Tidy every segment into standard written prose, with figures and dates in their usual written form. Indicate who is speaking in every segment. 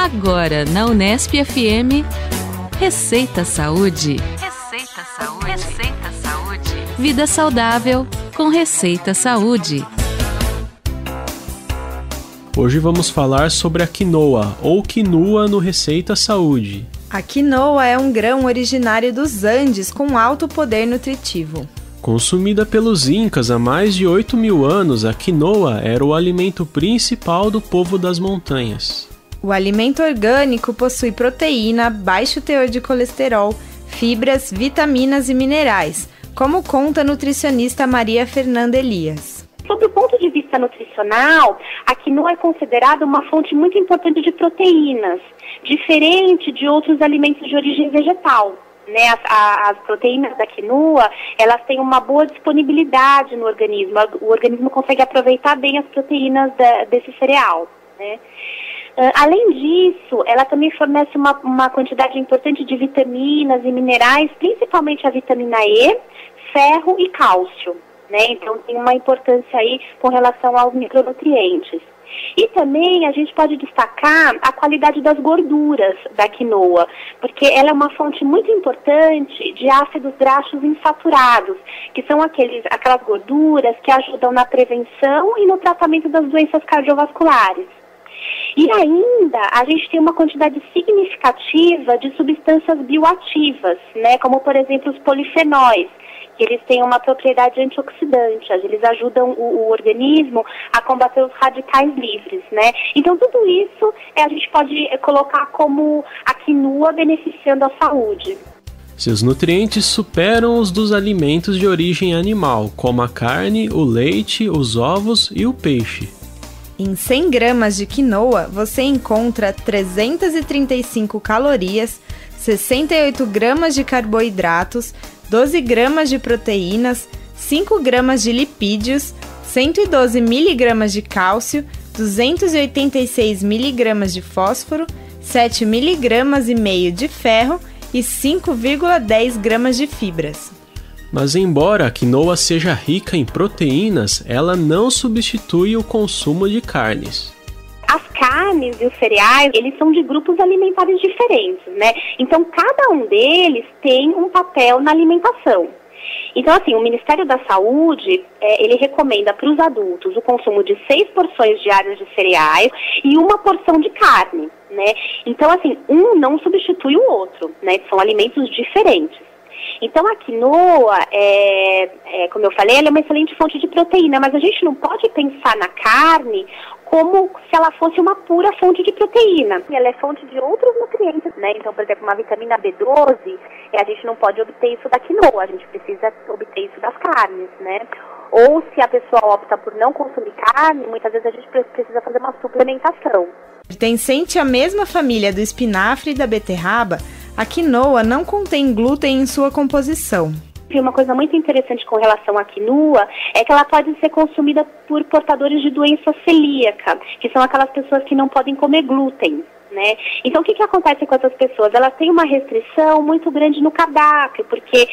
Speaker 1: Agora na Unesp FM, Receita Saúde.
Speaker 2: Receita Saúde. Receita Saúde.
Speaker 1: Vida saudável com Receita Saúde.
Speaker 3: Hoje vamos falar sobre a quinoa, ou quinua no Receita Saúde.
Speaker 4: A quinoa é um grão originário dos Andes com alto poder nutritivo.
Speaker 3: Consumida pelos Incas há mais de 8.000 anos, a quinoa era o alimento principal do povo das montanhas.
Speaker 4: O alimento orgânico possui proteína, baixo teor de colesterol, fibras, vitaminas e minerais, como conta a nutricionista Maria Fernanda Elias.
Speaker 5: Sob o ponto de vista nutricional, a quinoa é considerada uma fonte muito importante de proteínas, diferente de outros alimentos de origem vegetal. As proteínas da quinoa, elas têm uma boa disponibilidade no organismo. O organismo consegue aproveitar bem as proteínas desse cereal, né? Além disso, ela também fornece uma quantidade importante de vitaminas e minerais, principalmente a vitamina E, ferro e cálcio, né? Então tem uma importância aí com relação aos micronutrientes. E também a gente pode destacar a qualidade das gorduras da quinoa, porque ela é uma fonte muito importante de ácidos graxos insaturados, que são aquelas gorduras que ajudam na prevenção e no tratamento das doenças cardiovasculares. E ainda, a gente tem uma quantidade significativa de substâncias bioativas, né, como, por exemplo, os polifenóis, que eles têm uma propriedade antioxidante, eles ajudam o organismo a combater os radicais livres, né? Então, tudo isso a gente pode colocar como a quinoa beneficiando a saúde.
Speaker 3: Seus nutrientes superam os dos alimentos de origem animal, como a carne, o leite, os ovos e o peixe.
Speaker 4: Em 100 gramas de quinoa, você encontra 335 calorias, 68 gramas de carboidratos, 12 gramas de proteínas, 5 gramas de lipídios, 112 miligramas de cálcio, 286 miligramas de fósforo, 7 miligramas e meio de ferro e 5,10 gramas de fibras.
Speaker 3: Mas embora a quinoa seja rica em proteínas, ela não substitui o consumo de carnes.
Speaker 5: As carnes e os cereais, eles são de grupos alimentares diferentes, né? Então, cada um deles tem um papel na alimentação. Então, assim, o Ministério da Saúde, ele recomenda para os adultos o consumo de 6 porções diárias de cereais e 1 porção de carne, né? Então, assim, um não substitui o outro, né? São alimentos diferentes. Então, a quinoa, como eu falei, ela é uma excelente fonte de proteína, mas a gente não pode pensar na carne como se ela fosse uma pura fonte de proteína. Ela é fonte de outros nutrientes, né? Então, por exemplo, uma vitamina B12, a gente não pode obter isso da quinoa, a gente precisa obter isso das carnes, né? Ou se a pessoa opta por não consumir carne, muitas vezes a gente precisa fazer uma suplementação.
Speaker 4: Pertencente à mesma família do espinafre e da beterraba, a quinoa não contém glúten em sua composição.
Speaker 5: Uma coisa muito interessante com relação à quinoa é que ela pode ser consumida por portadores de doença celíaca, que são aquelas pessoas que não podem comer glúten, né? Então, o que acontece com essas pessoas? Elas têm uma restrição muito grande no cardápio, porque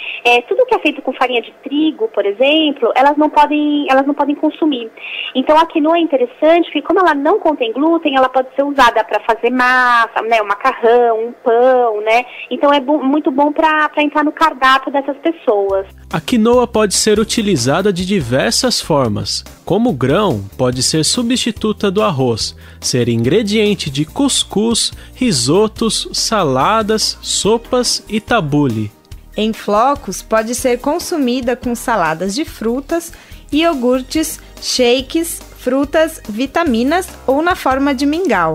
Speaker 5: tudo que é feito com farinha de trigo, por exemplo, elas não podem consumir. Então, a quinoa é interessante, porque como ela não contém glúten, ela pode ser usada para fazer massa, né, um macarrão, um pão, né? Então, é muito bom para entrar no cardápio dessas pessoas.
Speaker 3: A quinoa pode ser utilizada de diversas formas. Como grão, pode ser substituta do arroz, ser ingrediente de cuscuz, risotos, saladas, sopas e tabule.
Speaker 4: Em flocos, pode ser consumida com saladas de frutas, iogurtes, shakes, frutas, vitaminas ou na forma de mingau.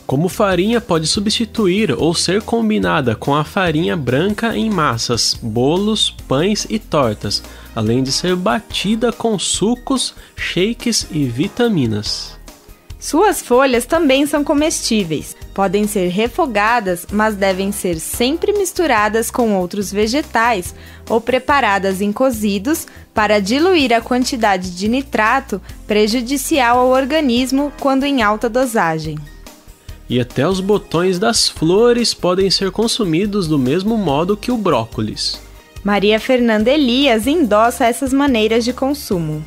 Speaker 3: Como farinha, pode substituir ou ser combinada com a farinha branca em massas, bolos, pães e tortas, além de ser batida com sucos, shakes e vitaminas.
Speaker 4: Suas folhas também são comestíveis. Podem ser refogadas, mas devem ser sempre misturadas com outros vegetais ou preparadas em cozidos para diluir a quantidade de nitrato prejudicial ao organismo quando em alta dosagem.
Speaker 3: E até os botões das flores podem ser consumidos do mesmo modo que o brócolis.
Speaker 4: Maria Fernanda Elias endossa essas maneiras de consumo.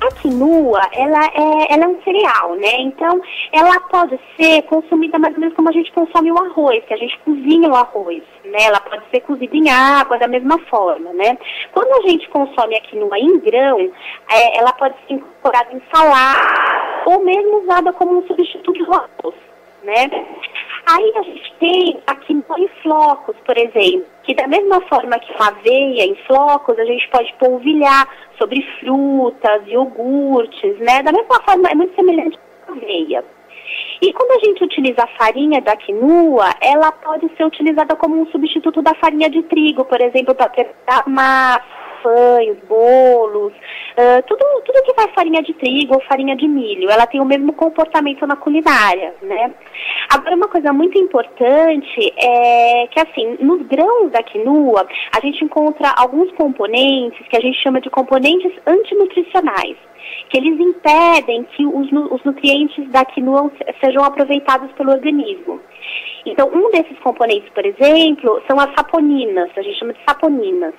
Speaker 5: A quinoa, ela é um cereal, né? Então, ela pode ser consumida mais ou menos como a gente consome o arroz, que a gente cozinha o arroz, né? Ela pode ser cozida em água da mesma forma, né? Quando a gente consome a quinoa em grão, ela pode ser incorporada em salada ou mesmo usada como um substituto do arroz, né? Aí a gente tem a quinoa em flocos, por exemplo, que da mesma forma que uma aveia em flocos, a gente pode polvilhar sobre frutas, iogurtes, né? Da mesma forma, é muito semelhante à aveia. E quando a gente utiliza a farinha da quinoa, ela pode ser utilizada como um substituto da farinha de trigo, por exemplo, para preparar massa, pães, bolos, tudo que vai farinha de trigo ou farinha de milho, ela tem o mesmo comportamento na culinária, né? Agora, uma coisa muito importante é que, assim, nos grãos da quinoa, a gente encontra alguns componentes que a gente chama de componentes antinutricionais, que eles impedem que os nutrientes da quinoa sejam aproveitados pelo organismo. Então, um desses componentes, por exemplo, são as saponinas, a gente chama de saponinas.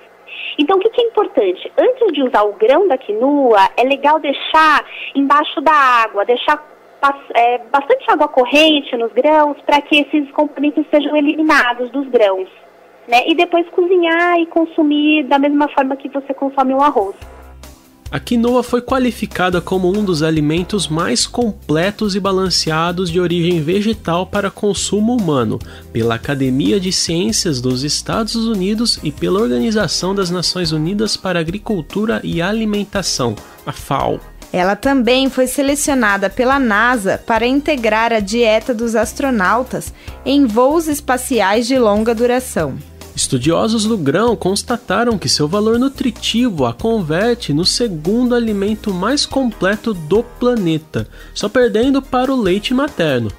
Speaker 5: Então, o que é importante? Antes de usar o grão da quinoa, é legal deixar embaixo da água, deixar bastante água corrente nos grãos para que esses componentes sejam eliminados dos grãos, né? E depois cozinhar e consumir da mesma forma que você consome o arroz.
Speaker 3: A quinoa foi qualificada como um dos alimentos mais completos e balanceados de origem vegetal para consumo humano pela Academia de Ciências dos Estados Unidos e pela Organização das Nações Unidas para a Agricultura e Alimentação, a FAO.
Speaker 4: Ela também foi selecionada pela NASA para integrar a dieta dos astronautas em voos espaciais de longa duração.
Speaker 3: Estudiosos do grão constataram que seu valor nutritivo a converte no segundo alimento mais completo do planeta, só perdendo para o leite materno.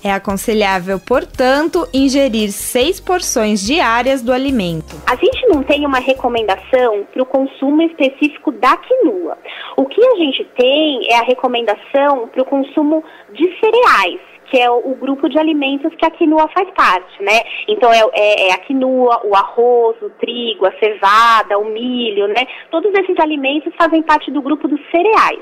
Speaker 4: É aconselhável, portanto, ingerir 6 porções diárias do alimento.
Speaker 5: A gente não tem uma recomendação para o consumo específico da quinoa. O que a gente tem é a recomendação para o consumo de cereais, que é o grupo de alimentos que a quinoa faz parte, né? Então é a quinoa, o arroz, o trigo, a cevada, o milho, né? Todos esses alimentos fazem parte do grupo dos cereais.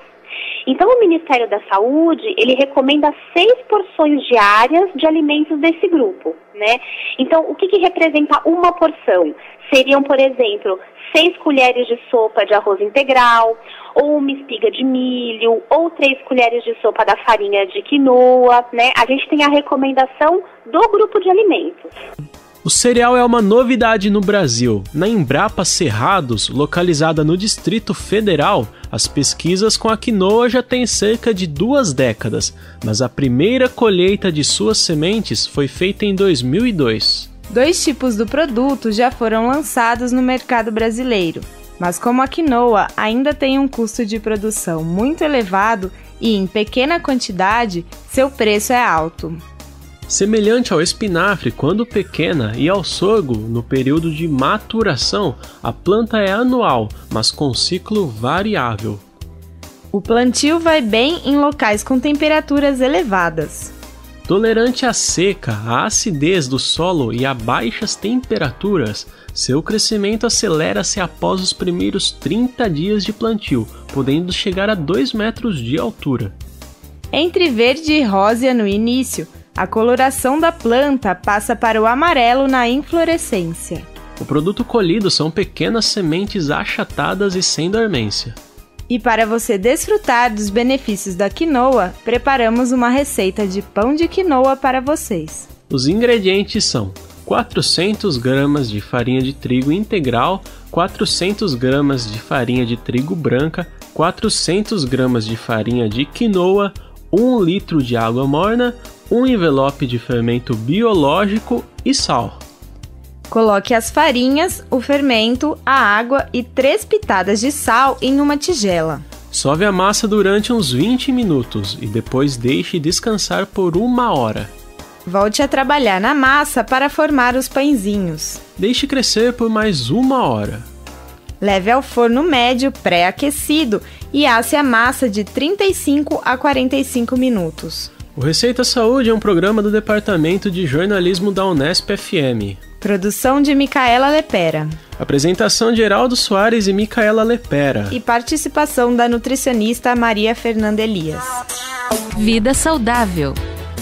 Speaker 5: Então o Ministério da Saúde, ele recomenda 6 porções diárias de alimentos desse grupo, né? Então o que representa uma porção? Seriam, por exemplo, 6 colheres de sopa de arroz integral, ou uma espiga de milho, ou 3 colheres de sopa da farinha de quinoa, né? A gente tem a recomendação do grupo de alimentos.
Speaker 3: O cereal é uma novidade no Brasil. Na Embrapa Cerrados, localizada no Distrito Federal, as pesquisas com a quinoa já têm cerca de 2 décadas, mas a primeira colheita de suas sementes foi feita em 2002.
Speaker 4: 2 tipos do produto já foram lançados no mercado brasileiro, mas como a quinoa ainda tem um custo de produção muito elevado e em pequena quantidade, seu preço é alto.
Speaker 3: Semelhante ao espinafre quando pequena e ao sorgo no período de maturação, a planta é anual, mas com ciclo variável.
Speaker 4: O plantio vai bem em locais com temperaturas elevadas.
Speaker 3: Tolerante à seca, à acidez do solo e a baixas temperaturas, seu crescimento acelera-se após os primeiros 30 dias de plantio, podendo chegar a 2 metros de altura.
Speaker 4: Entre verde e rosa no início, a coloração da planta passa para o amarelo na inflorescência.
Speaker 3: O produto colhido são pequenas sementes achatadas e sem dormência.
Speaker 4: E para você desfrutar dos benefícios da quinoa, preparamos uma receita de pão de quinoa para vocês.
Speaker 3: Os ingredientes são 400 gramas de farinha de trigo integral, 400 gramas de farinha de trigo branca, 400 gramas de farinha de quinoa, 1 litro de água morna, um envelope de fermento biológico e sal.
Speaker 4: Coloque as farinhas, o fermento, a água e 3 pitadas de sal em uma tigela.
Speaker 3: Sove a massa durante uns 20 minutos e depois deixe descansar por 1 hora.
Speaker 4: Volte a trabalhar na massa para formar os pãezinhos.
Speaker 3: Deixe crescer por mais 1 hora.
Speaker 4: Leve ao forno médio pré-aquecido e asse a massa de 35 a 45 minutos.
Speaker 3: O Receita Saúde é um programa do Departamento de Jornalismo da Unesp FM.
Speaker 4: Produção de Micaela Lepera.
Speaker 3: Apresentação de Heraldo Soares e Micaela Lepera.
Speaker 4: E participação da nutricionista Maria Fernanda Elias.
Speaker 1: Vida saudável.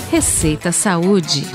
Speaker 1: Receita Saúde.